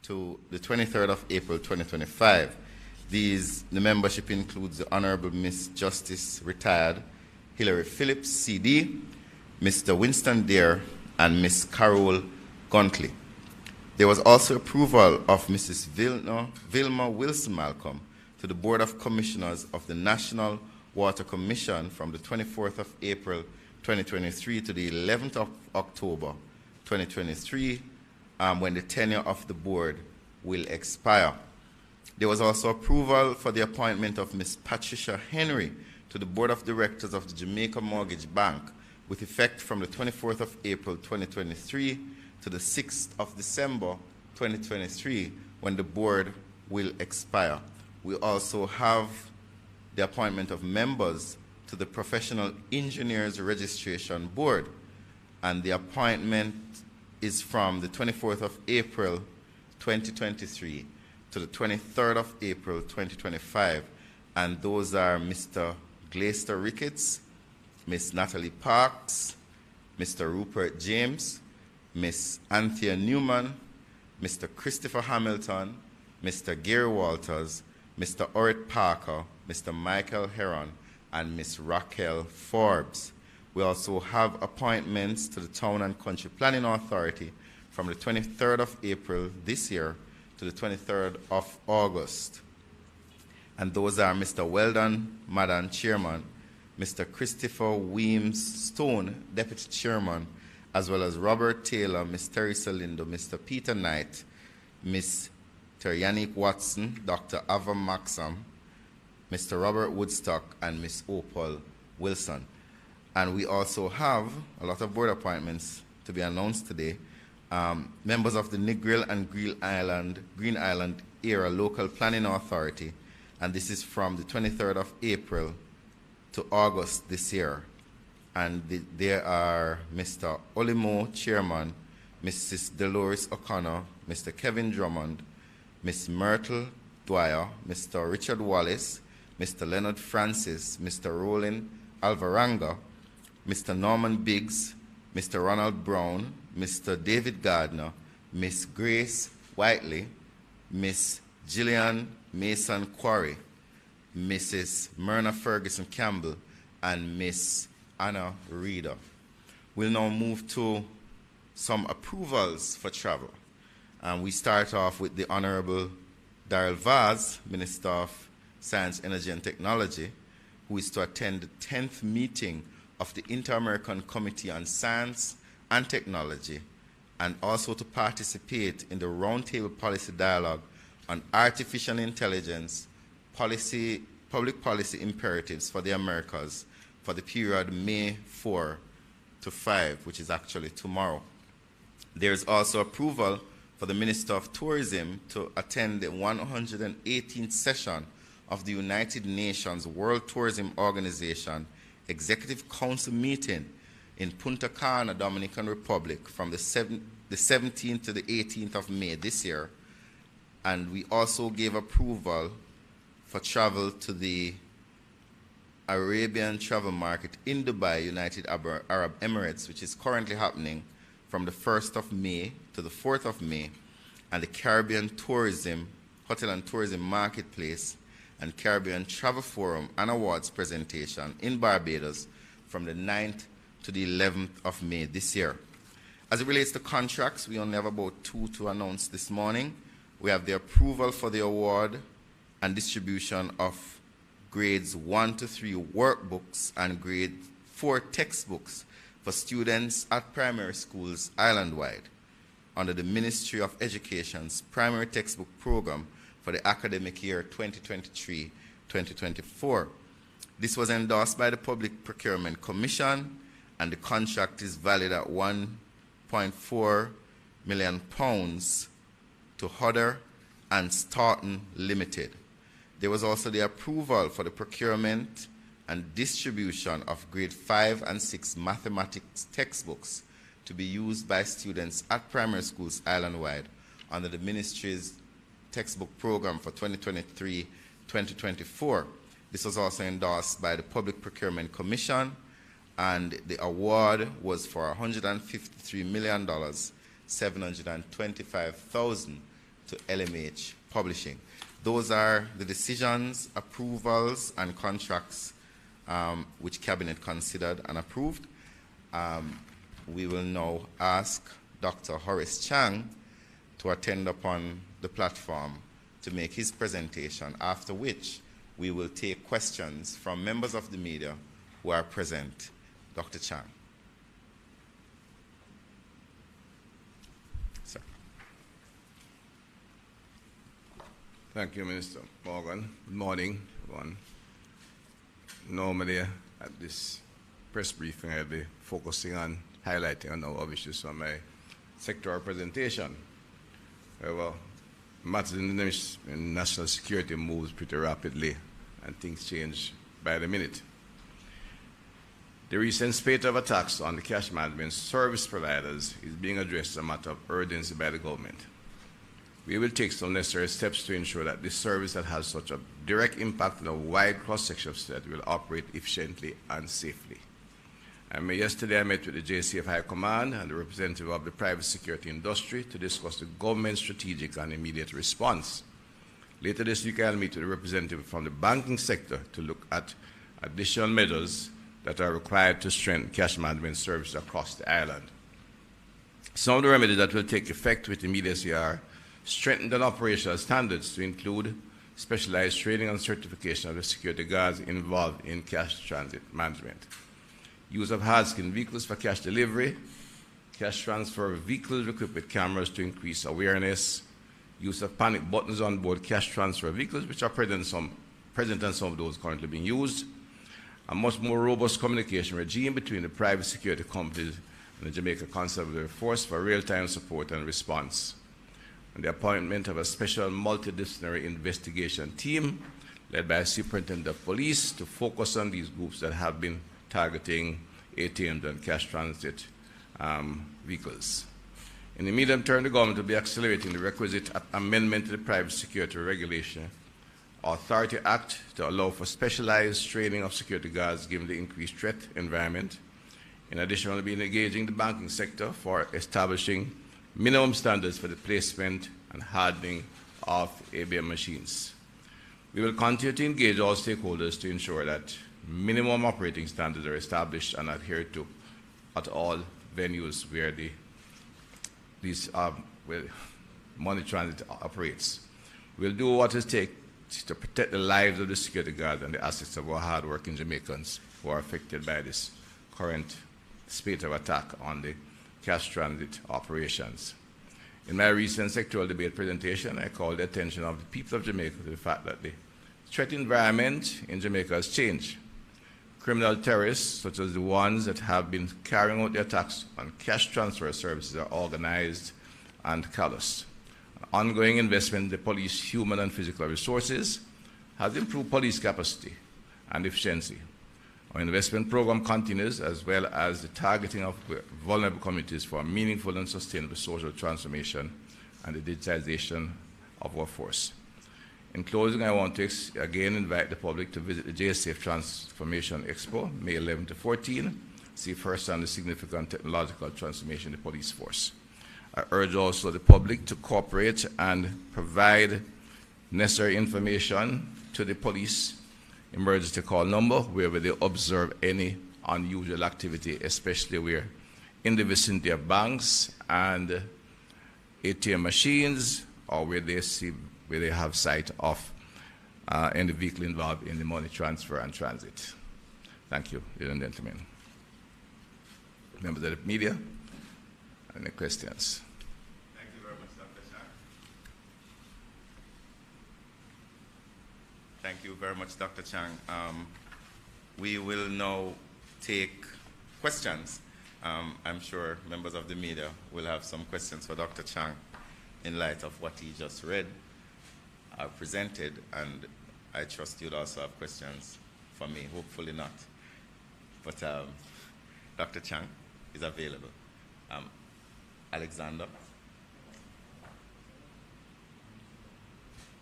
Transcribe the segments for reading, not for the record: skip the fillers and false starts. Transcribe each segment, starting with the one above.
to the 23rd of April 2025. The membership includes the Honorable Miss Justice Retired Hilary Phillips, CD, Mr. Winston Dare, and Miss Carol Guntley. There was also approval of Mrs. Vilma Wilson Malcolm to the Board of Commissioners of the National Water Commission from the 24th of April 2023 to the 11th of October 2023, when the tenure of the board will expire. There was also approval for the appointment of Ms. Patricia Henry to the Board of Directors of the Jamaica Mortgage Bank with effect from the 24th of April 2023 to the 6th of December 2023, when the board will expire. We also have the appointment of members to the Professional Engineers Registration Board, and the appointment is from the 24th of April 2023 to the 23rd of April 2025, and those are Mr. Glaister Ricketts, Miss Natalie Parks, Mr. Rupert James, Miss Anthea Newman, Mr. Christopher Hamilton, Mr. Gary Walters, Mr. Orrit Parker, Mr. Michael Heron, and Miss Raquel Forbes. We also have appointments to the Town and Country Planning Authority from the 23rd of April this year to the 23rd of August. And those are Mr. Weldon Madden, Chairman, Mr. Christopher Weems Stone, Deputy Chairman, as well as Robert Taylor, Ms. Teresa Lindo, Mr. Peter Knight, Mr. Yannick Watson, Dr. Ava Maxam, Mr. Robert Woodstock, and Ms. Opal Wilson. And we also have a lot of board appointments to be announced today. Members of the Negril and Green Island Area Local Planning Authority, and this is from the 23rd of April to August this year. And there are Mr. Olimo, Chairman, Mrs. Dolores O'Connor, Mr. Kevin Drummond, Ms. Myrtle Dwyer, Mr. Richard Wallace, Mr. Leonard Francis, Mr. Roland Alvaranga, Mr. Norman Biggs, Mr. Ronald Brown, Mr. David Gardner, Miss Grace Whiteley, Miss Gillian Mason Quarry, Mrs. Myrna Ferguson Campbell, and Miss Anna Reeder. We'll now move to some approvals for travel. And we start off with the Honorable Darrell Vaz, Minister of Science, Energy and Technology, who is to attend the 10th meeting of the Inter-American Committee on Science and Technology, and also to participate in the Roundtable Policy Dialogue on Artificial Intelligence, Public Policy Imperatives for the Americas for the period May 4 to 5, which is actually tomorrow. There is also approval for the Minister of Tourism to attend the 118th session of the United Nations World Tourism Organization Executive Council meeting in Punta Cana, Dominican Republic from the 17th to the 18th of May this year. And we also gave approval for travel to the Arabian travel market in Dubai, United Arab Emirates, which is currently happening from the 1st of May to the 4th of May, and the Caribbean Tourism, Hotel and Tourism Marketplace and Caribbean Travel Forum and Awards presentation in Barbados from the 9th to the 11th of May this year. As it relates to contracts, we only have about 2 to announce this morning. We have the approval for the award and distribution of grades 1 to 3 workbooks and grade 4 textbooks for students at primary schools island-wide under the Ministry of Education's primary textbook program for the academic year 2023-2024. This was endorsed by the Public Procurement Commission, and the contract is valid at £1.4 million to Hodder and Staunton Limited. There was also the approval for the procurement and distribution of grade 5 and 6 mathematics textbooks to be used by students at primary schools island-wide under the ministry's textbook program for 2023-2024. This was also endorsed by the Public Procurement Commission, and the award was for $153,725,000 to to LMH Publishing. Those are the decisions, approvals, and contracts which Cabinet considered and approved. We will now ask Dr. Horace Chang to attend upon the platform to make his presentation, after which we will take questions from members of the media who are present. Dr. Chang. Sir. Thank you, Minister Morgan. Good morning, everyone. Normally, at this press briefing, I'll be focusing on highlighting a number of issues from my sectoral presentation. However, matters in national security moves pretty rapidly, and things change by the minute. The recent spate of attacks on the cash management service providers is being addressed as a matter of urgency by the government. We will take some necessary steps to ensure that this service that has such a direct impact on a wide cross-section of society will operate efficiently and safely. Yesterday I met with the JCF High Command and the representative of the private security industry to discuss the government's strategic and immediate response. Later this week I'll meet with a representative from the banking sector to look at additional measures that are required to strengthen cash management services across the island. Some of the remedies that will take effect with immediacy are strengthened operational standards to include specialized training and certification of the security guards involved in cash transit management, use of hard-skin vehicles for cash delivery, cash transfer vehicles equipped with cameras to increase awareness, use of panic buttons on board cash transfer vehicles, which are present on some of those currently being used, a much more robust communication regime between the private security companies and the Jamaica Constabulary Force for real-time support and response, and the appointment of a special multidisciplinary investigation team led by a superintendent of police to focus on these groups that have been targeting ATMs and cash transit vehicles. In the medium term, the government will be accelerating the requisite amendment to the Private Security Regulation Authority Act to allow for specialized training of security guards given the increased threat environment. In addition, we'll be engaging the banking sector for establishing minimum standards for the placement and hardening of ABM machines. We will continue to engage all stakeholders to ensure that minimum operating standards are established and adhered to at all venues where where money transit operates. We'll do what it takes to protect the lives of the security guards and the assets of our hard-working Jamaicans who are affected by this current spate of attack on the cash transit operations. In my recent sectoral debate presentation, I called the attention of the people of Jamaica to the fact that the threat environment in Jamaica has changed. Criminal terrorists, such as the ones that have been carrying out the attacks on cash transfer services, are organized and callous. Ongoing investment in the police human and physical resources has improved police capacity and efficiency. Our investment program continues, as well as the targeting of vulnerable communities for meaningful and sustainable social transformation and the digitization of our force. In closing, I want to again invite the public to visit the JSAFE Transformation Expo, May 11 to 14, see firsthand the significant technological transformation in the police force. I urge also the public to cooperate and provide necessary information to the police emergency call number wherever they observe any unusual activity, especially where in the vicinity of banks and ATM machines, or where they have sight of any vehicle involved in the money transfer and transit. Thank you, ladies and gentlemen. Members of the media, any questions? Thank you very much, Dr. Chang. Thank you very much, Dr. Chang. We will now take questions. I'm sure members of the media will have some questions for Dr. Chang in light of what he just read, presented, and I trust you'll also have questions for me, hopefully not. But Dr. Chang is available. Alexander.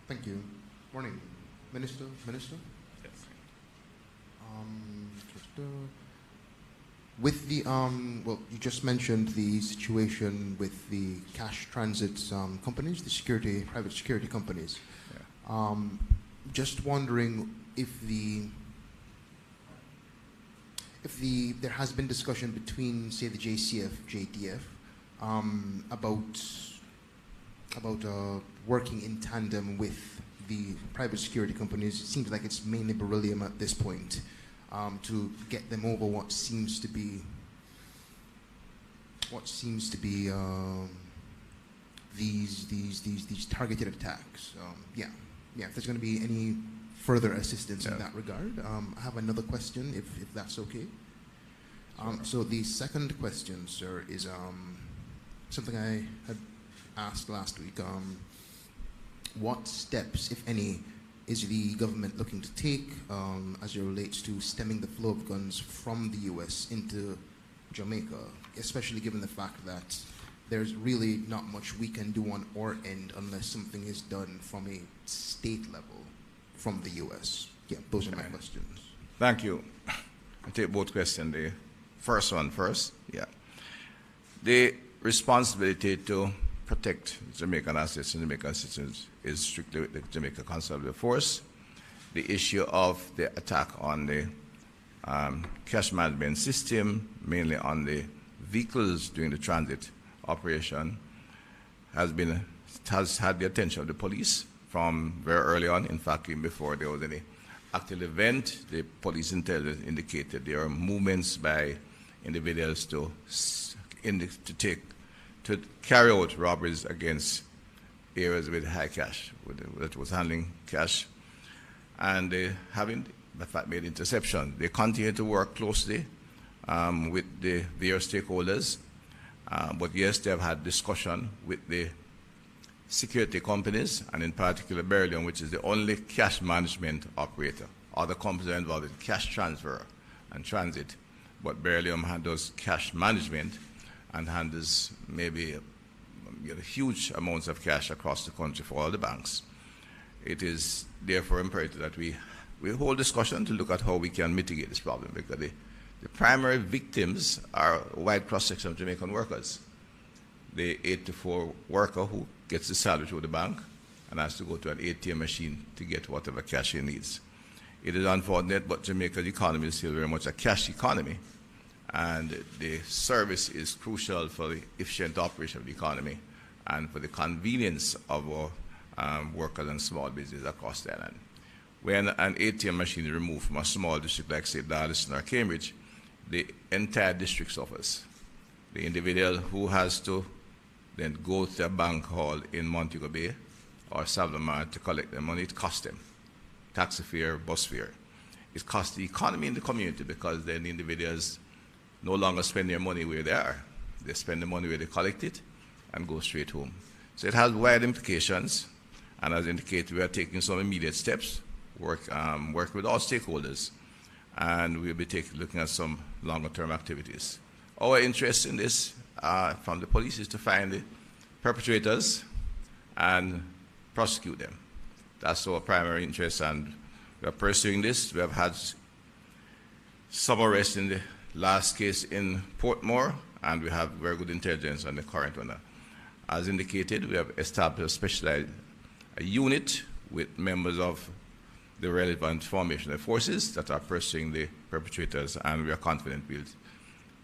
Thank you. Morning, Minister. Yes. With the, well, you just mentioned the situation with the cash transit companies, the private security companies. Yeah. Just wondering if there has been discussion between, say, the JCF, JTF, about working in tandem with the private security companies. It seems like it's mainly beryllium at this point, to get them over what seems to be these targeted attacks. Yeah. If there's going to be any further assistance in that regard. I have another question, if that's okay. So the second question, sir, is something I had asked last week. What steps, if any, is the government looking to take as it relates to stemming the flow of guns from the U.S. into Jamaica, especially given the fact that there's really not much we can do on our end unless something is done from a state level from the U.S. Yeah, those are my questions. Thank you. I'll take both questions. The first one first. Yeah. The responsibility to protect Jamaican assets and Jamaican citizens is strictly with the Jamaica Conservative Force. The issue of the attack on the cash management system, mainly on the vehicles during the transit operation, has had the attention of the police from very early on. In fact, even before there was any active event, the police intelligence indicated there are movements by individuals to carry out robberies against areas with high cash, that was handling cash, and they haven't, in fact, made interception. They continue to work closely with the various stakeholders, but yes, they have had discussion with the security companies, and in particular Beryllium, which is the only cash management operator. Other companies are involved in cash transfer and transit, but Beryllium handles cash management and handles maybe huge amounts of cash across the country for all the banks. It is therefore imperative that we hold discussion to look at how we can mitigate this problem, because the primary victims are a wide cross-section of Jamaican workers. The 8-to-4 worker who gets the salary through the bank and has to go to an ATM machine to get whatever cash he needs. It is unfortunate, but Jamaica's economy is still very much a cash economy, and the service is crucial for the efficient operation of the economy and for the convenience of our workers and small businesses across the island. When an ATM machine is removed from a small district like, say, Darlington or Cambridge, the entire district suffers. The individual who has to then go to a bank hall in Montego Bay or Savlamar to collect the money, it costs them. Taxi fare, bus fare. It costs the economy in the community, because then the individuals no longer spend their money where they are. They spend the money where they collect it and go straight home. So it has wide implications, and as indicated, we are taking some immediate steps, work with all stakeholders, and we'll be looking at some longer-term activities. Our interest in this from the police is to find the perpetrators and prosecute them. That's our primary interest, and we are pursuing this. We have had some arrests in the last case in Portmore, and we have very good intelligence on the current one. As indicated, we have established a specialized unit with members of the relevant formational forces that are pursuing the perpetrators, and we are confident we'll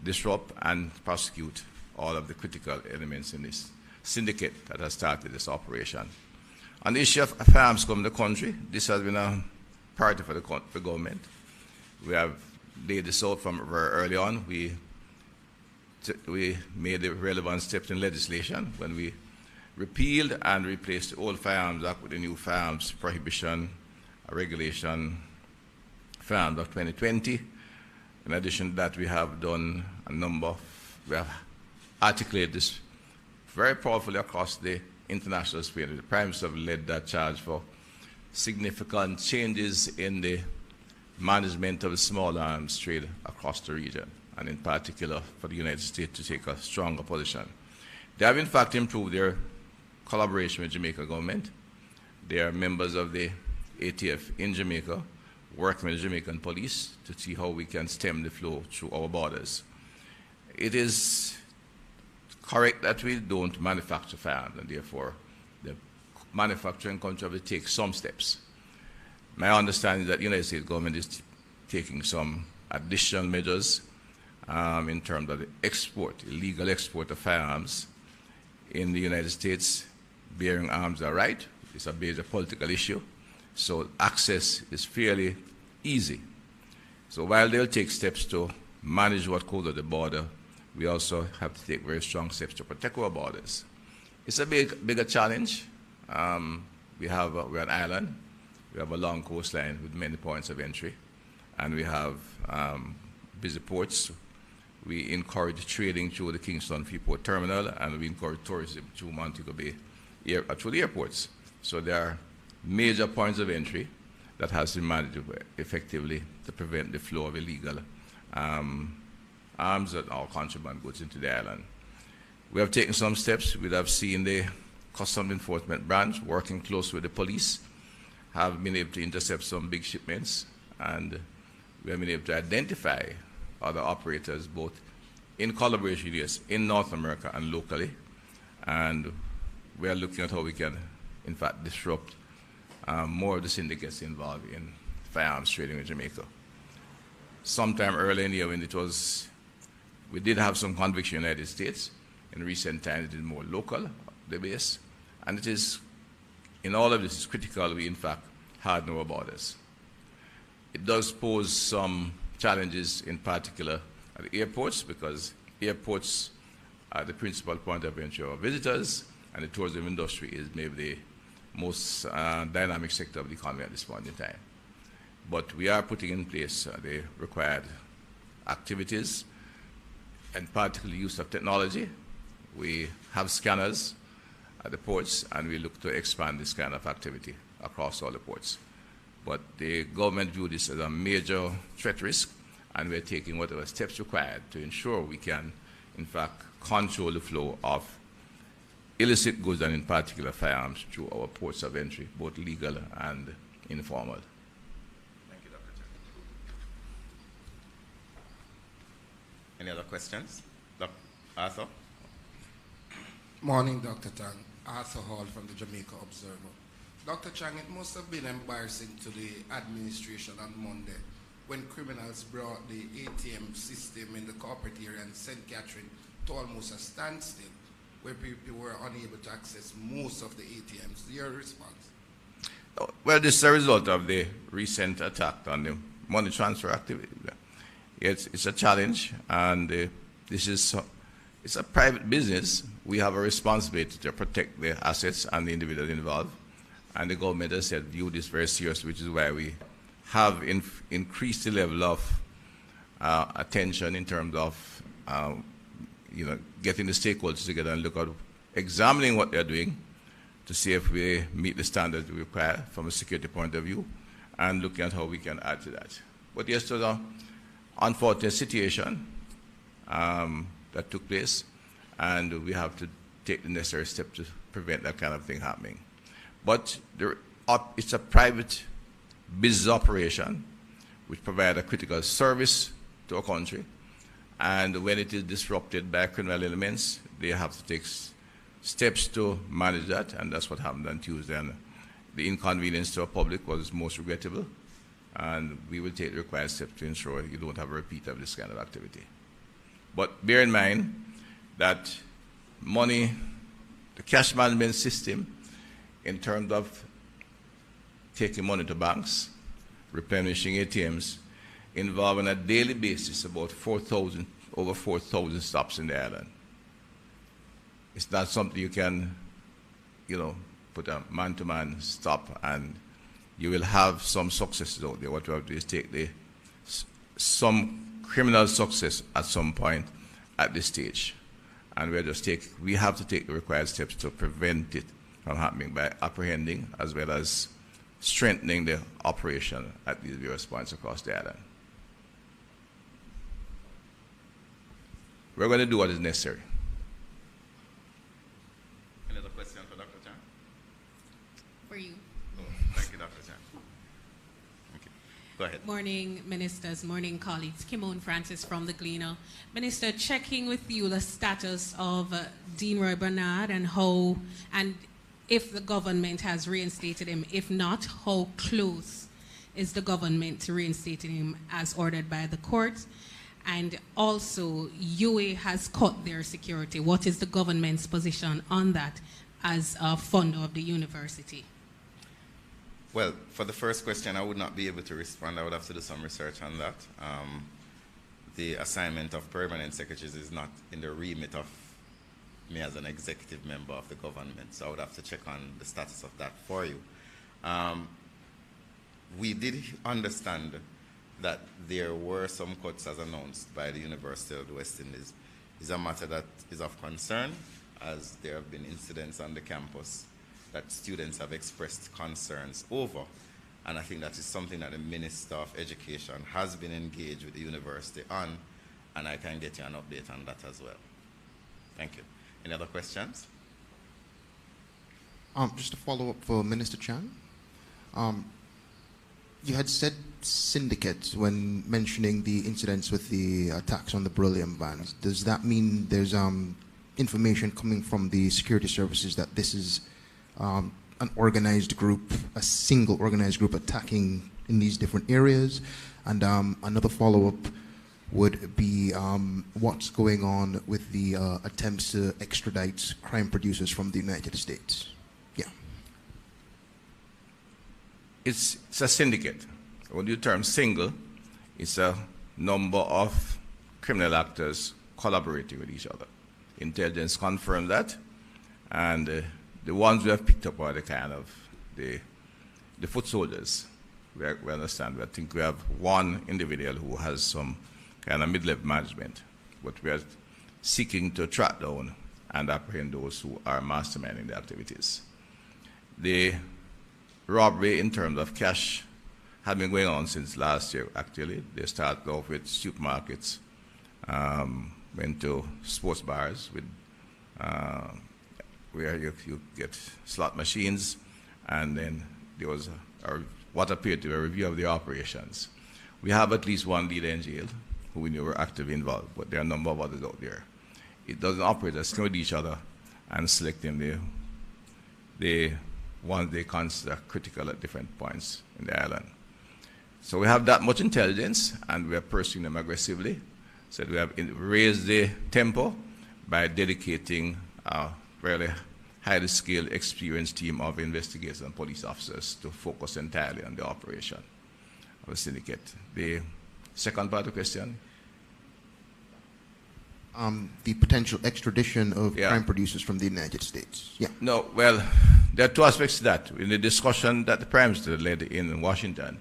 disrupt and prosecute all of the critical elements in this syndicate that has started this operation. On the issue of firearms coming to the country, this has been a priority for the government. We have laid this out from very early on. We made the relevant steps in legislation when we repealed and replaced the old Firearms Act with the new Firearms Prohibition Regulation Firearms Act 2020. In addition to that, we have done we have articulated this very powerfully across the international sphere. The Prime Minister led that charge for significant changes in the management of the small arms trade across the region, and in particular for the United States to take a stronger position. They have in fact improved their collaboration with Jamaica government. They are members of the ATF in Jamaica, working with the Jamaican police to see how we can stem the flow through our borders. it is correct that we don't manufacture firearms, and therefore the manufacturing country will take some steps. My understanding is that the United States government is taking some additional measures in terms of the export, illegal export of firearms in the United States. Bearing arms are right. It's a major political issue. So access is fairly easy. So while they'll take steps to manage what goes at the border, we also have to take very strong steps to protect our borders. It's a bigger challenge. We're an island. We have a long coastline with many points of entry, and we have busy ports. We encourage trading through the Kingston Freeport Terminal, and we encourage tourism through Montego Bay through the airports. So there are major points of entry that has to be managed effectively to prevent the flow of illegal arms and all contraband goods into the island. We have taken some steps. We have seen the Customs Enforcement Branch working close with the police, have been able to intercept some big shipments, and we have been able to identify other operators both in collaboration with us in North America and locally. And we are looking at how we can, in fact, disrupt more of the syndicates involved in firearms trading in Jamaica. Sometime early in the year when we did have some conviction in the United States. In recent times, it is more local, the base. And it is, in all of this, it's critical we, in fact, harden our borders. It does pose some challenges, in particular at the airports, because airports are the principal point of entry of visitors, and the tourism industry is maybe the most dynamic sector of the economy at this point in time. But we are putting in place the required activities, and particularly use of technology. We have scanners at the ports, and we look to expand this kind of activity across all the ports. But the government views this as a major threat risk, and we're taking whatever steps required to ensure we can, in fact, control the flow of illicit goods, and in particular firearms, through our ports of entry, both legal and informal. Thank you, Dr. Chan. Any other questions? Dr. Arthur? Morning, Dr. Tang. Arthur Hall from the Jamaica Observer. Dr. Chang, it must have been embarrassing to the administration on Monday when criminals brought the ATM system in the corporate area in St. Catherine to almost a standstill, where people were unable to access most of the ATMs. Your response? Well, this is a result of the recent attack on the money transfer activity. It's a challenge, and it's a private business. We have a responsibility to protect the assets and the individuals involved. And the government has said, view this very seriously, which is why we have increased the level of attention in terms of getting the stakeholders together and look at examining what they're doing to see if we meet the standards we require from a security point of view, and looking at how we can add to that. But yes, there was an unfortunate situation that took place, and we have to take the necessary steps to prevent that kind of thing happening. But it's a private business operation which provides a critical service to a country, and when it is disrupted by criminal elements, they have to take steps to manage that, and that's what happened on Tuesday. And the inconvenience to the public was most regrettable, and we will take the required steps to ensure you don't have a repeat of this kind of activity. But bear in mind that the cash management system, in terms of taking money to banks, replenishing ATMs, involve on a daily basis about over 4,000 stops in the island. It's not something you can, put a man-to-man stop, and you will have some successes out there. What we have to do is take some criminal success at some point at this stage, and we have to take the required steps to prevent it from happening by apprehending as well as strengthening the operation at these various points across the island. We're going to do what is necessary. Any other question for Dr. Chan? For you. Oh, thank you, Dr. Chan. Okay. Go ahead. Morning, ministers. Morning, colleagues. Kimon Francis from the Gleaner. Minister, checking with you the status of Dean Roy Bernard and how, and if the government has reinstated him. If not, how close is the government to reinstating him as ordered by the court? And also, UA has cut their security. What is the government's position on that as a funder of the university? Well, for the first question, I would not be able to respond. I would have to do some research on that. The assignment of permanent secretaries is not in the remit of me as an executive member of the government, so I would have to check on the status of that for you. We did understand that there were some cuts as announced by the University of the West Indies. It's a matter that is of concern, as there have been incidents on the campus that students have expressed concerns over. And I think that is something that the Minister of Education has been engaged with the university on, and I can get you an update on that as well. Thank you. Any other questions? Just to follow up for Minister Chang. You had said syndicate when mentioning the incidents with the attacks on the beryllium vans. Does that mean there's information coming from the security services that this is an organized group, a single organized group attacking in these different areas? And another follow-up would be what's going on with the attempts to extradite crime producers from the United States? Yeah. It's a syndicate. When you term single, it's a number of criminal actors collaborating with each other. Intelligence confirmed that, and the ones we have picked up are the kind of the foot soldiers. We understand. I think we have one individual who has some kind of mid-level management, but we are seeking to track down and apprehend those who are masterminding the activities. The robbery in terms of cash had been going on since last year, actually. They started off with supermarkets, went to sports bars with where you get slot machines, and then there was what appeared to be a review of the operations. We have at least one leader in jail who we knew were actively involved, but there are a number of others out there. It doesn't operate as with each other and selecting the ones they consider critical at different points in the island. So we have that much intelligence, and we are pursuing them aggressively. So we have raised the tempo by dedicating a really highly skilled, experienced team of investigators and police officers to focus entirely on the operation of the syndicate. The second part of the question? The potential extradition of crime producers from the United States. Yeah. No, well, there are two aspects to that. In the discussion that the Prime Minister led in Washington,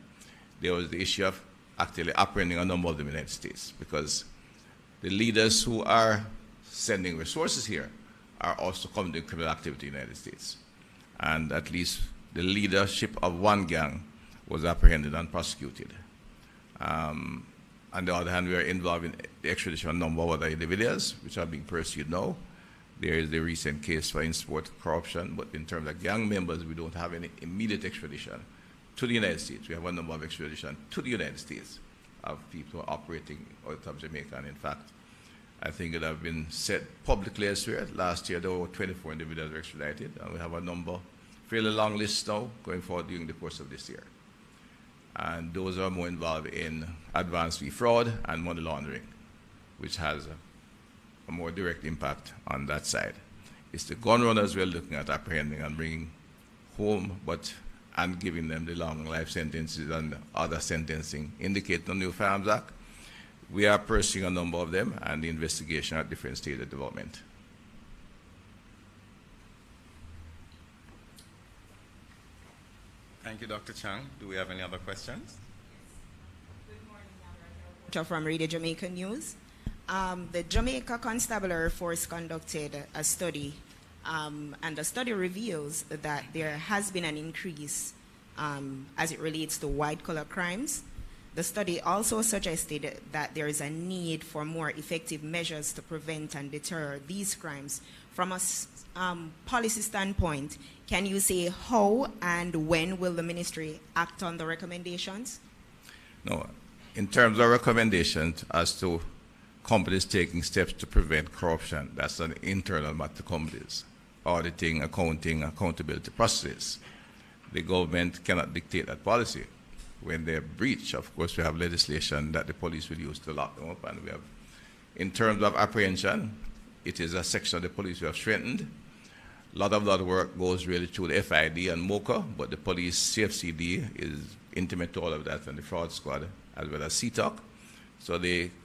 there was the issue of actually apprehending a number of them in the United States, because the leaders who are sending resources here are also coming to criminal activity in the United States. And at least the leadership of one gang was apprehended and prosecuted. On the other hand, we are involved in the extradition of a number of other individuals, which are being pursued now. There is the recent case for in-sport corruption, but in terms of gang members, we don't have any immediate extradition to the United States. We have a number of extradition to the United States of people operating out of Jamaica. And in fact, I think it has been said publicly elsewhere. Last year, there were 24 individuals extradited, and we have a number, fairly long list now, going forward during the course of this year. And those are more involved in advanced fee fraud and money laundering, which has a more direct impact on that side. It's the gun runners we're looking at apprehending and bringing home, and giving them the long life sentences and other sentencing indicated in the New Firearms Act. We are pursuing a number of them, and the investigation at different stages of development. Thank you, Dr. Chang. Do we have any other questions? Good morning, from Radio Jamaica News. The Jamaica Constabulary Force conducted a study, and the study reveals that there has been an increase as it relates to white-collar crimes. The study also suggested that there is a need for more effective measures to prevent and deter these crimes. From a policy standpoint, can you say how and when will the ministry act on the recommendations? No, in terms of recommendations as to companies taking steps to prevent corruption, that's an internal matter to companies. Auditing, accounting, accountability processes. The government cannot dictate that policy. When they breach, of course, we have legislation that the police will use to lock them up, and we have, in terms of apprehension, it is a section of the police we have strengthened. A lot of that work goes really through the FID and MOCA, but the police CFCD is intimate to all of that, and the fraud squad, as well as CTOC. So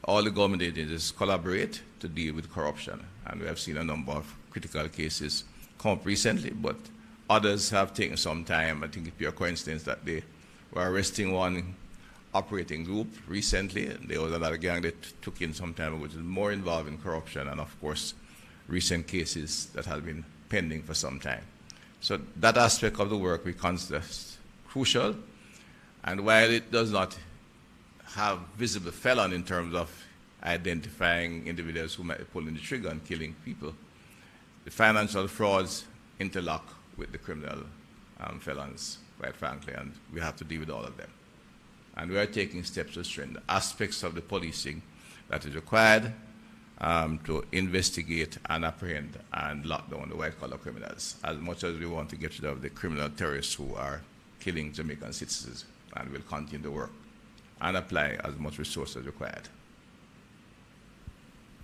all the government agencies collaborate to deal with corruption. And we have seen a number of critical cases come up recently, but others have taken some time. I think it's pure coincidence that they were arresting one operating group recently. There was another gang that took in some time, which is more involved in corruption, and of course, recent cases that have been pending for some time. So that aspect of the work we consider crucial. And while it does not have visible felon in terms of identifying individuals who might be pulling the trigger and killing people, the financial frauds interlock with the criminal felons, quite frankly, and we have to deal with all of them. And we are taking steps to strengthen aspects of the policing that is required to investigate and apprehend and lock down the white-collar criminals, as much as we want to get rid of the criminal terrorists who are killing Jamaican citizens, and will continue to work and apply as much resources as required.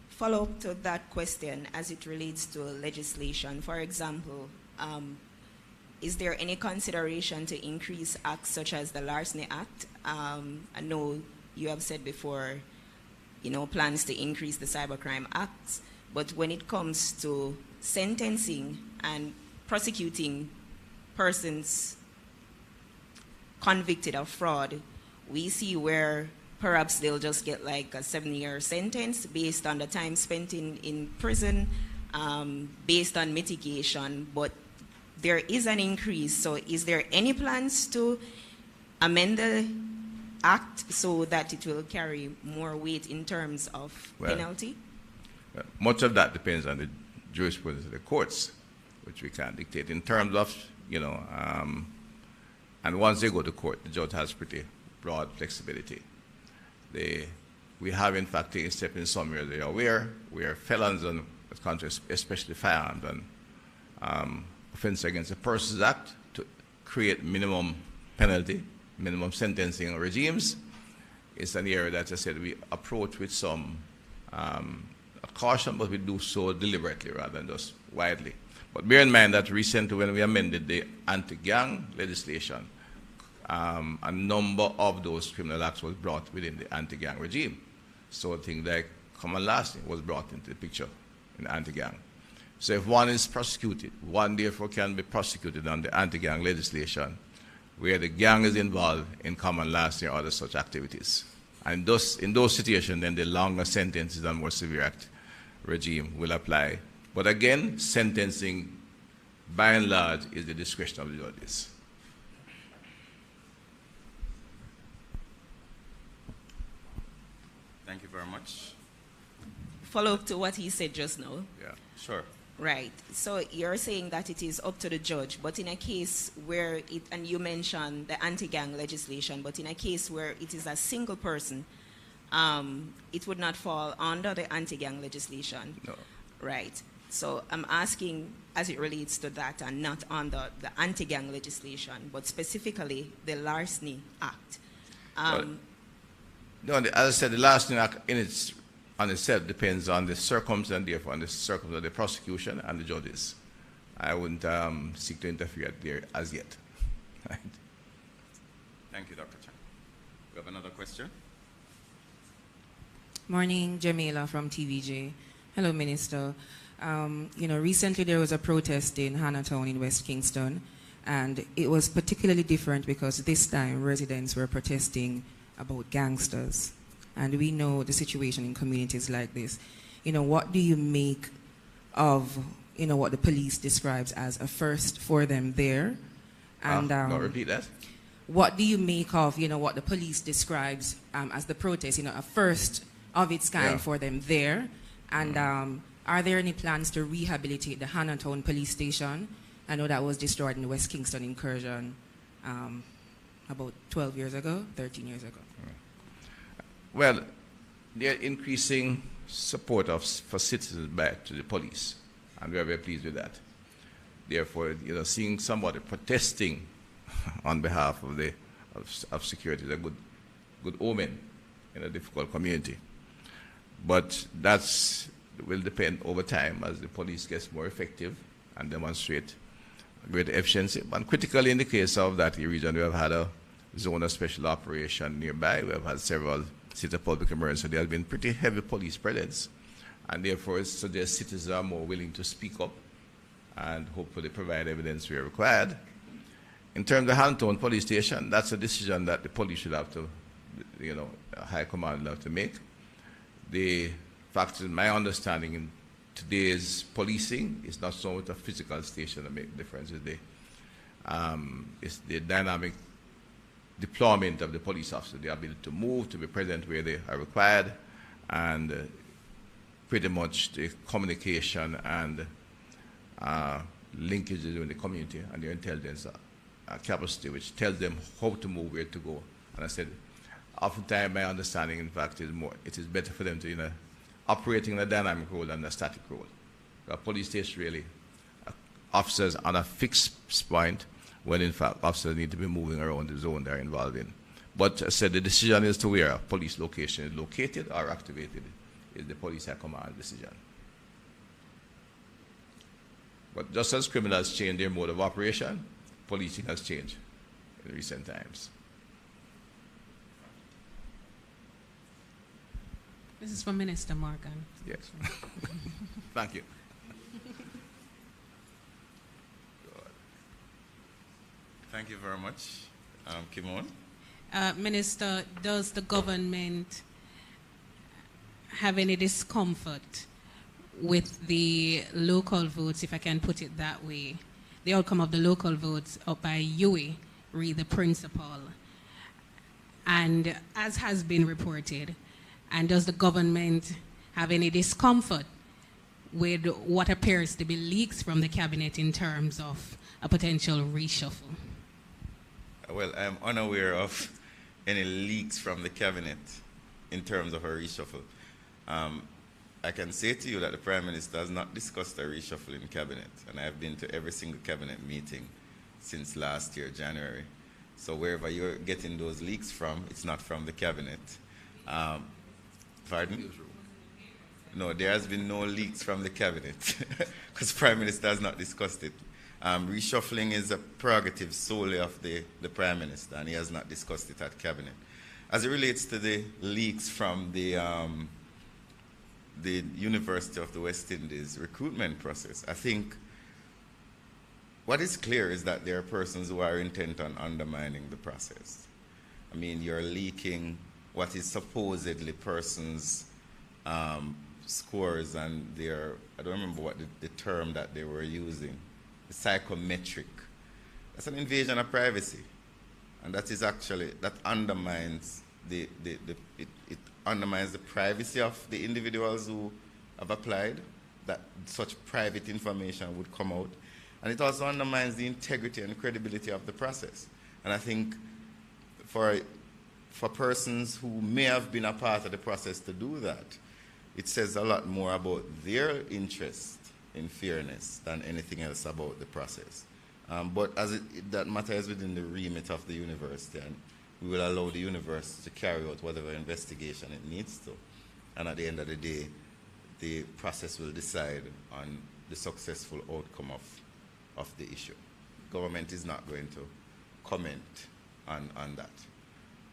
Follow up to that question as it relates to legislation. For example, is there any consideration to increase acts such as the Larceny Act? I know you have said before, plans to increase the Cybercrime Acts, but when it comes to sentencing and prosecuting persons convicted of fraud, we see where perhaps they'll just get like a 7-year sentence based on the time spent in prison, based on mitigation, but there is an increase. So is there any plans to amend the act so that it will carry more weight in terms of penalty? Much of that depends on the jurisprudence of the courts, which we can't dictate. In terms of, and once they go to court, the judge has pretty broad flexibility. We have, in fact, taken steps in some areas they are aware. We are felons in the country, especially firearms and Offense Against the Persons Act, to create minimum penalty, minimum sentencing regimes. It's an area that I said we approach with some caution, but we do so deliberately rather than just widely. But bear in mind that recently when we amended the anti-gang legislation, a number of those criminal acts was brought within the anti-gang regime. So things like common lasting was brought into the picture in the anti-gang. So if one is prosecuted, one therefore can be prosecuted under anti-gang legislation where the gang is involved in common lasting or other such activities. And thus, in those situations, then the longer sentences and more severe act regime will apply. But again, sentencing, by and large, is the discretion of the judges. Thank you very much. Follow up to what he said just now. Yeah, sure. Right. So you're saying that it is up to the judge, but in a case where it, and you mentioned the anti-gang legislation, but in a case where it is a single person, it would not fall under the anti-gang legislation. No. Right. So I'm asking as it relates to that and not under the anti-gang legislation, but specifically the Larceny Act. No, as I said, the Larceny Act on itself depends on the circumstance, and therefore on the circumstance of the prosecution and the judges. I wouldn't seek to interfere there as yet. Right. Thank you, Dr. Chang. We have another question. Morning, Jamila from TVJ. Hello, Minister. Recently there was a protest in Hannahtown in West Kingston, and it was particularly different because this time residents were protesting about gangsters. And we know the situation in communities like this. What do you make of, what the police describes as a first for them there? And no, repeat that. What do you make of, what the police describes as the protest, a first of its kind for them there? And are there any plans to rehabilitate the Hannahtown police station? I know that was destroyed in the West Kingston incursion about 12 years ago, 13 years ago. Well, they're increasing support for citizens back to the police, and we are very pleased with that. Therefore, seeing somebody protesting on behalf of security is a good omen in a difficult community. But that will depend over time as the police gets more effective and demonstrate greater efficiency. But critically, in the case of that region, we have had a zone of special operation nearby. We have had several state of public emergency. There has been pretty heavy police presence, and therefore it suggests citizens are more willing to speak up and hopefully provide evidence where required. In terms of Hamilton Police Station, that's a decision that the police should have to, High Command will have to make. The fact is, my understanding in today's policing is not so much a physical station that makes the difference. It's the dynamic deployment of the police officer, the ability to move, to be present where they are required, and pretty much the communication and linkages in the community and their intelligence capacity, which tells them how to move, where to go. And I said, oftentimes my understanding, in fact, is it is better for them to operating in a dynamic role than a static role. A police station really, officers on a fixed point, when in fact officers need to be moving around the zone they're involved in. But I said the decision as to where a police location is located or activated is the police high command decision. But just as criminals change their mode of operation, policing has changed in recent times. This is for Minister Morgan. Yes. Thank you. Thank you very much. Kimon? Minister, does the government have any discomfort with the local votes, if I can put it that way, the outcome of the local votes up by Yui, Reed, the principal? And as has been reported, and does the government have any discomfort with what appears to be leaks from the cabinet in terms of a potential reshuffle? Well, I'm unaware of any leaks from the cabinet in terms of a reshuffle. I can say to you that the Prime Minister has not discussed a reshuffle in cabinet, and I've been to every single cabinet meeting since last year, January. So wherever you're getting those leaks from, it's not from the cabinet. Pardon? No, there has been no leaks from the cabinet because Prime Minister has not discussed it. Reshuffling is a prerogative solely of the Prime Minister, and he has not discussed it at cabinet. As it relates to the leaks from the University of the West Indies recruitment process, I think what is clear is that there are persons who are intent on undermining the process. I mean, you're leaking what is supposedly persons' scores and their, I don't remember what the term that they were using, psychometric. That's an invasion of privacy. And that is actually, that undermines it undermines the privacy of the individuals who have applied, that such private information would come out. And it also undermines the integrity and credibility of the process. And I think for persons who may have been a part of the process to do that, it says a lot more about their interest in fairness than anything else about the process. But as that matter is within the remit of the university, and we will allow the university to carry out whatever investigation it needs to. And at the end of the day, the process will decide on the successful outcome of the issue. Government is not going to comment on that,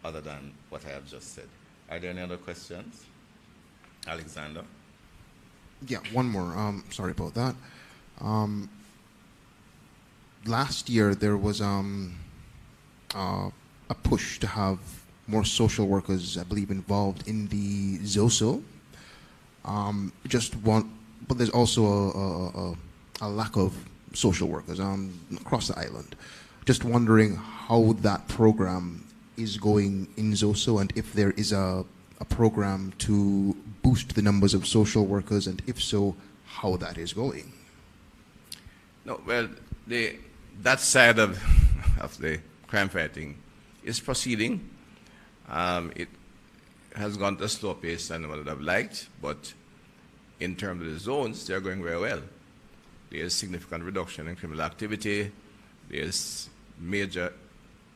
other than what I have just said. Are there any other questions? Alexander? Yeah, one more. Sorry about that. Last year there was a push to have more social workers, I believe, involved in the ZOSO. But there's also a lack of social workers across the island. Just wondering how that program is going in ZOSO, and if there is a program to boost the numbers of social workers, and if so, how that is going. No, well, that side of the crime fighting is proceeding. has gone at a slower pace than what I'd have liked, but in terms of the zones, they're going very well. There's significant reduction in criminal activity. There's major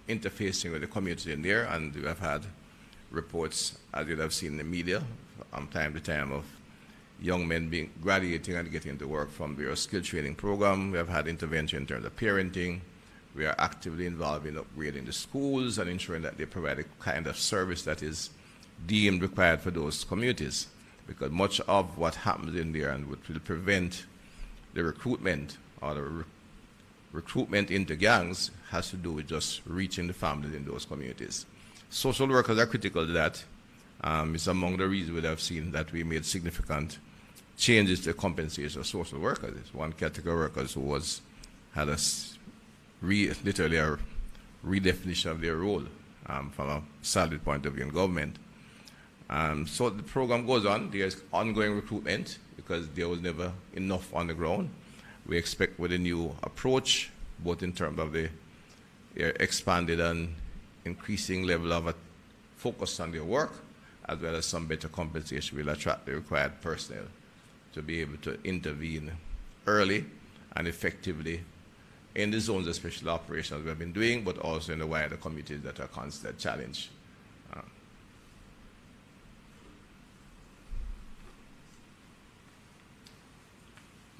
interfacing with the community in there, and we have had reports, as you'd have seen in the media, from time to time, of young men being graduating and getting into work from their skill training program. We have had intervention in terms of parenting. We are actively involved in upgrading the schools and ensuring that they provide a kind of service that is deemed required for those communities, because much of what happens in there and what will prevent the recruitment or the recruitment into gangs has to do with just reaching the families in those communities. Social workers are critical to that. It's among the reasons we have seen that we made significant changes to compensation of social workers. It's one category of workers who had literally a redefinition of their role from a salary point of view in government. So the program goes on. There's ongoing recruitment because there was never enough on the ground. We expect with a new approach, both in terms of the expanded and increasing level of focus on their work, as well as some better compensation, will attract the required personnel to be able to intervene early and effectively in the zones of special operations we have been doing, but also in the wider communities that are constant challenge.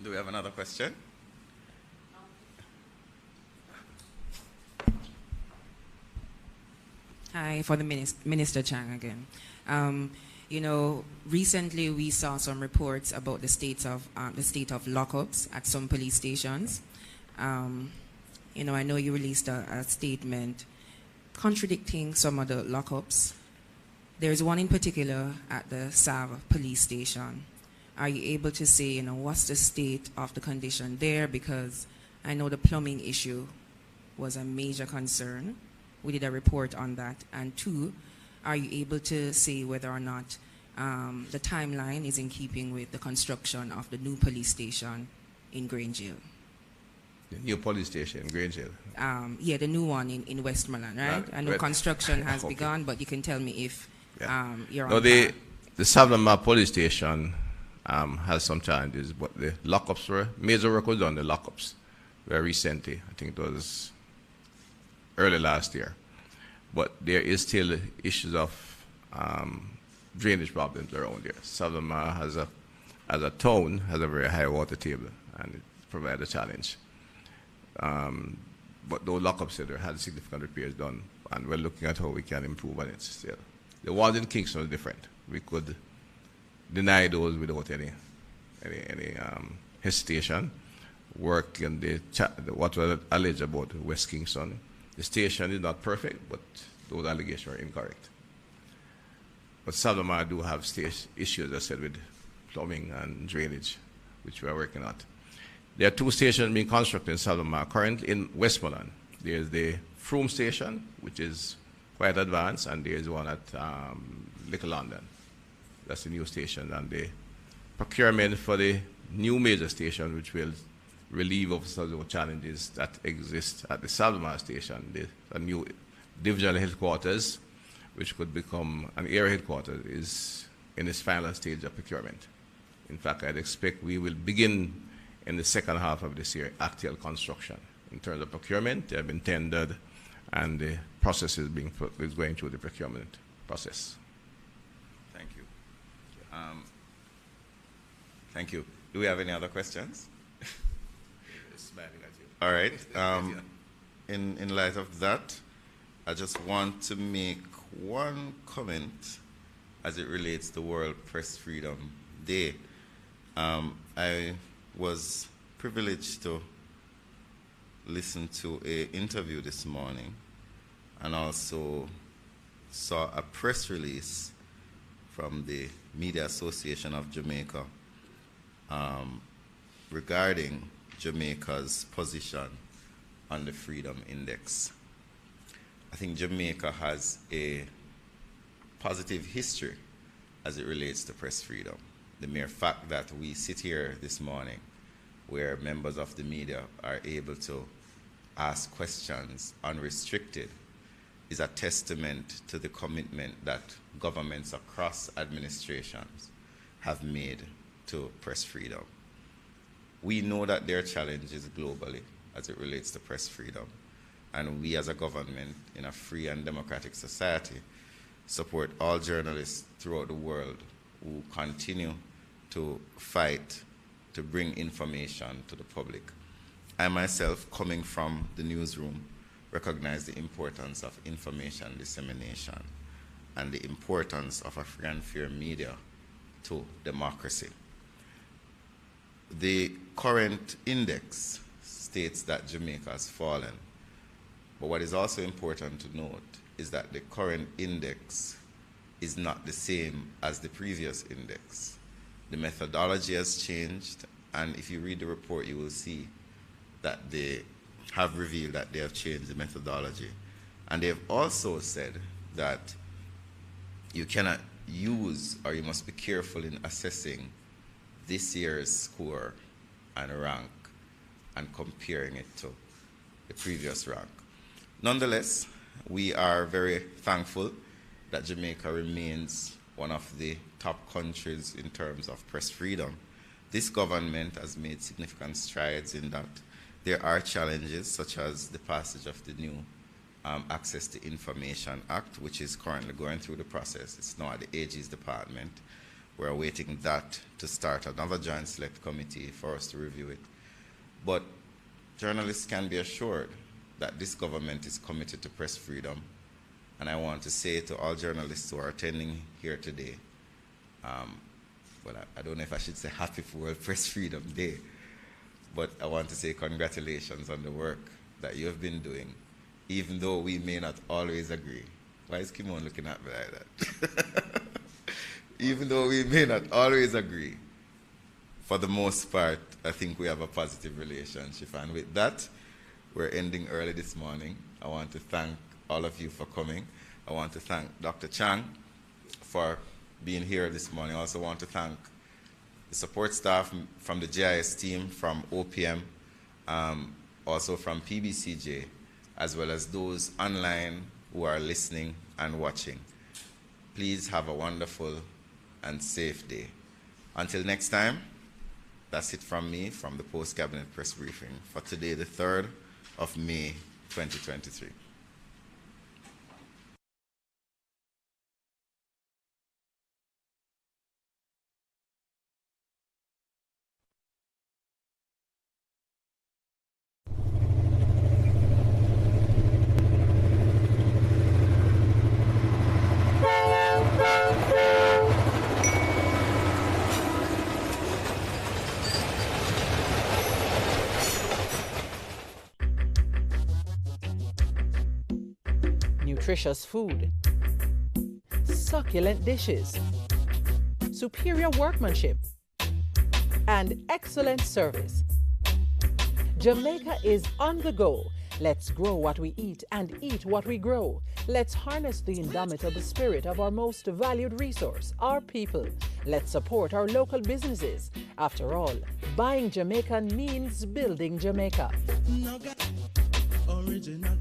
Do we have another question? Hi, for the Minister Chang again. You know, recently we saw some reports about the state of lockups at some police stations. You know, I know you released a statement contradicting some of the lockups. There's one in particular at the Sav police station. Are you able to say, you know, what's the state of the condition there? Because I know the plumbing issue was a major concern. We did a report on that. And two, are you able to say whether or not the timeline is in keeping with the construction of the new police station in Grange Hill? The new police station in Grange Hill? Yeah, the new one in Westmoreland, right? I know construction has okay. begun, but you can tell me if you're no, on the track. Savannah police station has some challenges, but the lockups major work was done, the lockups very recently. I think it was early last year. But there is still issues of drainage problems around there. Savannah as a town has a very high water table, and it provides a challenge. But those lockups there had significant repairs done, and we're looking at how we can improve on it still. The ones in Kingston is different. We could deny those without any hesitation. Work in what was alleged about West Kingston. The station is not perfect, but those allegations are incorrect. But Salomar do have issues, as I said, with plumbing and drainage, which we are working on. There are two stations being constructed in Salomar currently in Westmoreland. There's the Froome station, which is quite advanced, and there's one at Little London. That's the new station, and the procurement for the new major station, which will relieve of some of the challenges that exist at the Salomar station, the new divisional headquarters, which could become an area headquarters, is in its final stage of procurement. In fact, I'd expect we will begin in the second half of this year actual construction. In terms of procurement, they have been tendered, and the process is going through the procurement process. Thank you. Thank you. Do we have any other questions? Smiling at you. All right. In light of that, I just want to make one comment as it relates to World Press Freedom Day. I was privileged to listen to an interview this morning and also saw a press release from the Media Association of Jamaica regarding Jamaica's position on the Freedom Index. I think Jamaica has a positive history as it relates to press freedom. The mere fact that we sit here this morning where members of the media are able to ask questions unrestricted is a testament to the commitment that governments across administrations have made to press freedom. We know that there are challenges globally as it relates to press freedom, and we as a government in a free and democratic society support all journalists throughout the world who continue to fight to bring information to the public. I myself, coming from the newsroom, recognize the importance of information dissemination and the importance of a free and fair media to democracy. The current index states that Jamaica has fallen, but what is also important to note is that the current index is not the same as the previous index. The methodology has changed, and if you read the report, you will see that they have revealed that they have changed the methodology. And they have also said that you cannot use, or you must be careful in assessing this year's score and rank and comparing it to the previous rank. Nonetheless, we are very thankful that Jamaica remains one of the top countries in terms of press freedom. This government has made significant strides in that. There are challenges such as the passage of the new Access to Information Act, which is currently going through the process. It's now at the AG's department. We're awaiting that to start another joint select committee for us to review it. But journalists can be assured that this government is committed to press freedom. And I want to say to all journalists who are attending here today, well, I don't know if I should say happy World Press Freedom Day, but I want to say congratulations on the work that you have been doing, even though we may not always agree. Why is Kimon looking at me like that? Even though we may not always agree, for the most part, I think we have a positive relationship. And with that, we're ending early this morning. I want to thank all of you for coming. I want to thank Dr. Chang for being here this morning. I also want to thank the support staff from the GIS team, from OPM, also from PBCJ, as well as those online who are listening and watching. Please have a wonderful and safe day. Until next time, that's it from me from the Post-Cabinet Press Briefing for today, the 3rd of May, 2023. Nutritious food, succulent dishes, superior workmanship, and excellent service. Jamaica is on the go. Let's grow what we eat and eat what we grow. Let's harness the indomitable spirit of our most valued resource, our people. Let's support our local businesses. After all, buying Jamaican means building Jamaica. Original.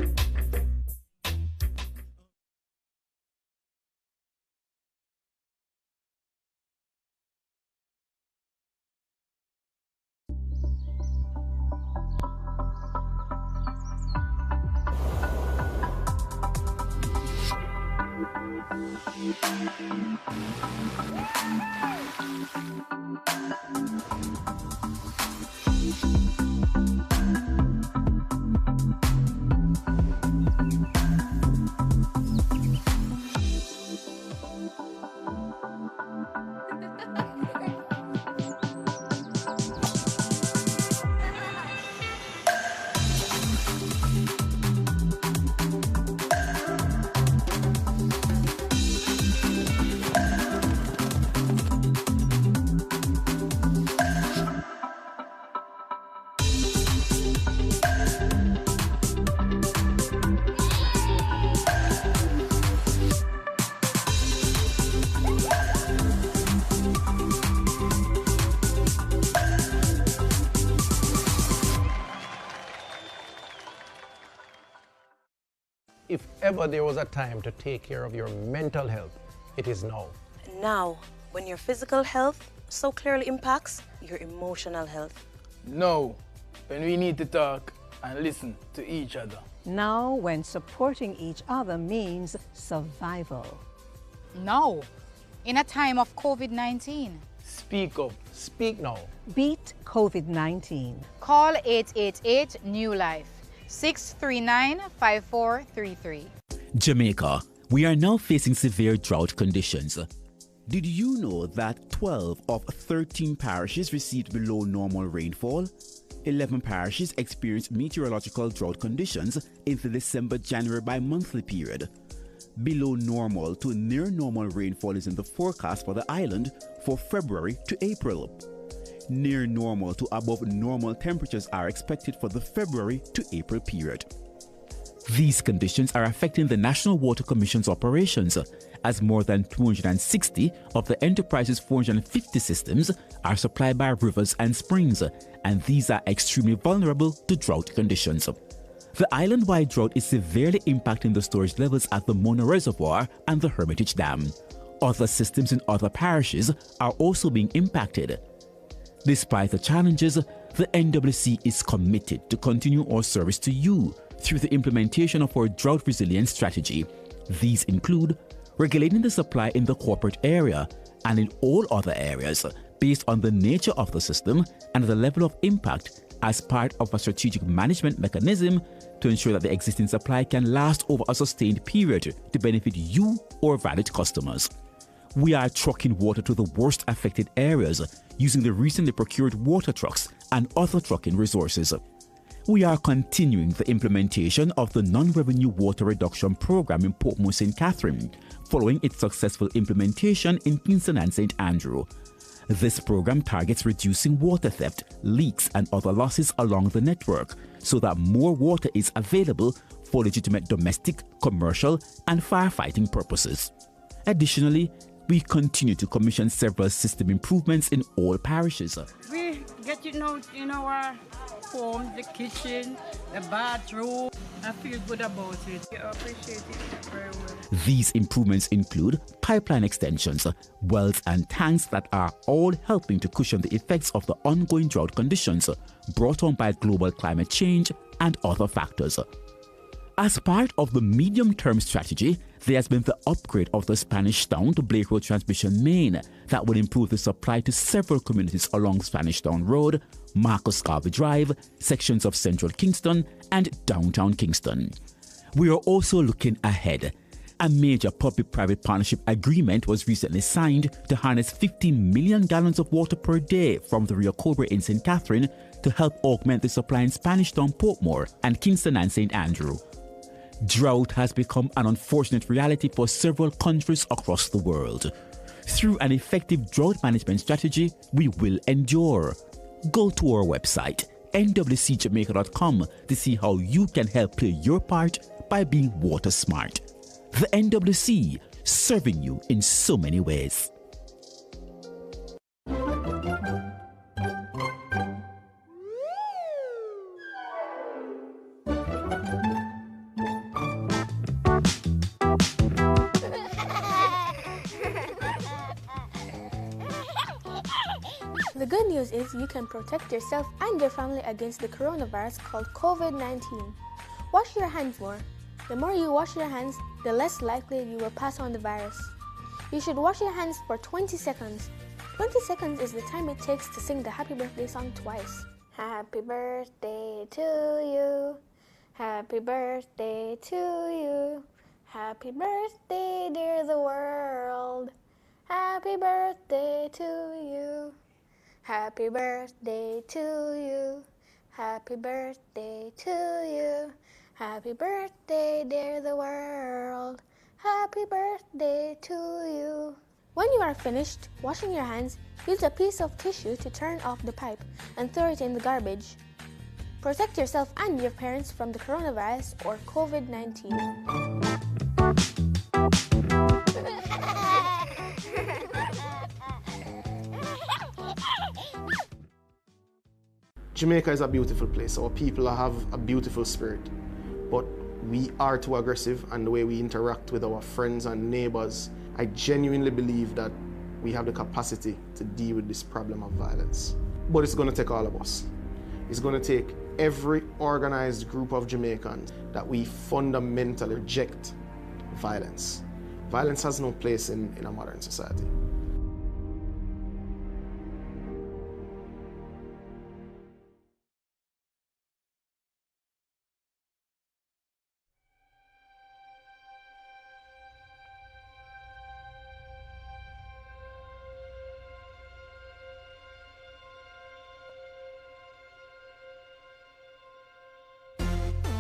If ever there was a time to take care of your mental health, it is now. Now, when your physical health so clearly impacts your emotional health. Now, when we need to talk and listen to each other. Now, when supporting each other means survival. Now, in a time of COVID-19. Speak up. Speak now. Beat COVID-19. Call 888-NEW LIFE, 639-5433. Jamaica, we are now facing severe drought conditions. Did you know that 12 of 13 parishes received below normal rainfall? 11 parishes experienced meteorological drought conditions in the December-January bi-monthly period. Below normal to near normal rainfall is in the forecast for the island for February to April. Near normal to above normal temperatures are expected for the February to April period. These conditions are affecting the National Water Commission's operations, as more than 260 of the enterprise's 450 systems are supplied by rivers and springs, and these are extremely vulnerable to drought conditions. The island-wide drought is severely impacting the storage levels at the Mona Reservoir and the Hermitage Dam. Other systems in other parishes are also being impacted. Despite the challenges, the NWC is committed to continue our service to you through the implementation of our drought resilience strategy. These include regulating the supply in the corporate area and in all other areas based on the nature of the system and the level of impact as part of a strategic management mechanism to ensure that the existing supply can last over a sustained period to benefit you or valued customers. We are trucking water to the worst affected areas using the recently procured water trucks and other trucking resources. We are continuing the implementation of the non-revenue water reduction program in Portmore St. Catherine, following its successful implementation in Kingston and St. Andrew. This program targets reducing water theft, leaks, and other losses along the network so that more water is available for legitimate domestic, commercial, and firefighting purposes. Additionally, we continue to commission several system improvements in all parishes. We get it now in our home, the kitchen, the bathroom. I feel good about it. I appreciate it very well. These improvements include pipeline extensions, wells and tanks that are all helping to cushion the effects of the ongoing drought conditions brought on by global climate change and other factors. As part of the medium-term strategy, there has been the upgrade of the Spanish Town to Blake Road transmission main that will improve the supply to several communities along Spanish Town Road, Marcus Garvey Drive, sections of Central Kingston, and downtown Kingston. We are also looking ahead. A major public-private partnership agreement was recently signed to harness 15 million gallons of water per day from the Rio Cobre in St. Catherine to help augment the supply in Spanish Town, Portmore, and Kingston and St. Andrew. Drought has become an unfortunate reality for several countries across the world. Through an effective drought management strategy, we will endure. Go to our website, nwcjamaica.com, to see how you can help play your part by being water smart. The NWC, serving you in so many ways. The good news is you can protect yourself and your family against the coronavirus called COVID-19. Wash your hands more. The more you wash your hands, the less likely you will pass on the virus. You should wash your hands for 20 seconds. 20 seconds is the time it takes to sing the happy birthday song twice. Happy birthday to you. Happy birthday to you. Happy birthday, dear the world. Happy birthday to you. Happy birthday to you. Happy birthday to you. Happy birthday, dear the world. Happy birthday to you. When you are finished washing your hands, use a piece of tissue to turn off the pipe and throw it in the garbage. Protect yourself and your parents from the coronavirus or COVID-19. Jamaica is a beautiful place. Our people have a beautiful spirit. But we are too aggressive and the way we interact with our friends and neighbors, I genuinely believe that we have the capacity to deal with this problem of violence. But it's going to take all of us. It's going to take every organized group of Jamaicans that we fundamentally reject violence. Violence has no place in a modern society.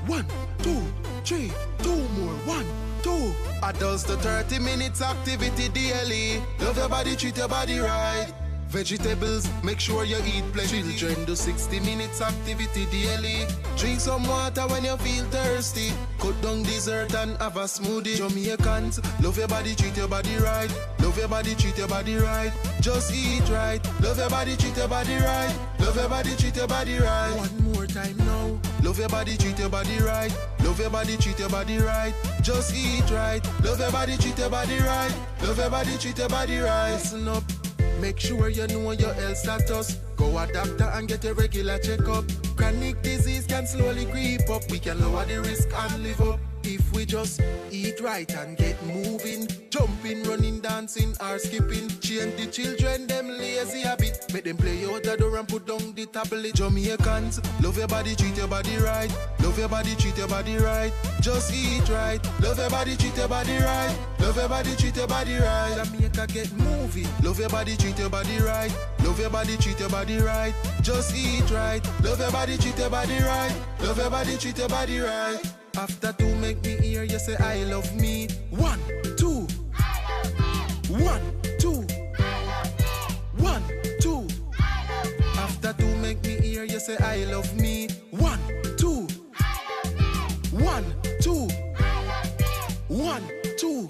One, two, three, two more. 1, 2. Adults to 30 minutes activity daily. Love your body, treat your body right. Vegetables, make sure you eat plenty. Children do 60 minutes activity daily. Drink some water when you feel thirsty. Cut down dessert and have a smoothie. Jamaicans, love your body, treat your body right. Love your body, treat your body right. Just eat right. Love your body, treat your body right. Love your body, treat your body right. One more time now. Love your body, treat your body right. Love your body, treat your body right. Just eat right. Love your body, treat your body right. Love your body, treat your body right. Listen up. Make sure you know your health status. Go a doctor and get a regular checkup. Chronic disease can slowly creep up. We can lower the risk and live up if we just eat right and get moving. Jumping, running, dancing or skipping. Change the children, them lazy habit. Make them play out the door and put down the tablet. Jamaicans, love your body, treat your body right. Love your body, treat your body right. Just eat right. Love your body, treat your body right. Love your body, treat your body right. Jamaica get moving. Love your body, treat your body right. Love your body, treat your body right. Just eat right. Love your body, treat your body right. Love your body, treat your body right. After 2, make me hear you say I love me. 1, 2. I love me. 1, 2. I love me. 1, 2. I love me. After 2, make me hear you say I love me. 1, 2. I love me. 1, 2. I love me. 1, 2.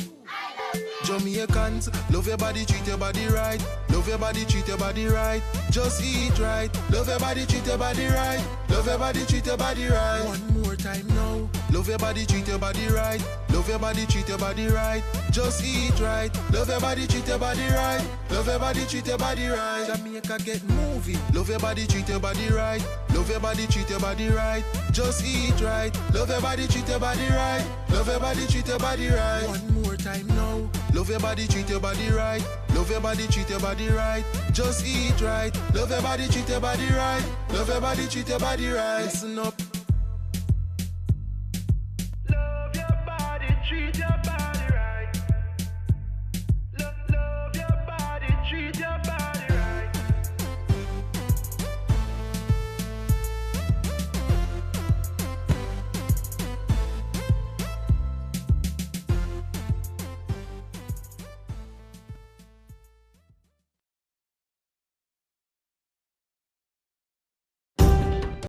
Jamaicans, love your body, treat your body right. Love your body, treat your body right. Just eat right. Love your body, treat your body right. Love your body, treat your body right. One more time now. Love your body, treat your body right. Love your body, treat your body right. Just eat right. Love your body, treat your body right. Love your body, treat your body right. Jamaica get moving. Love your body, treat your body right. Love your body, treat your body right. Just eat right. Love your body, treat your body right. Love your body, treat your body right. One more time now. Love your body, treat your body right. Love your body, treat your body right. Just eat right. Love your body, treat your body right. Love your body, treat your body right. Listen up.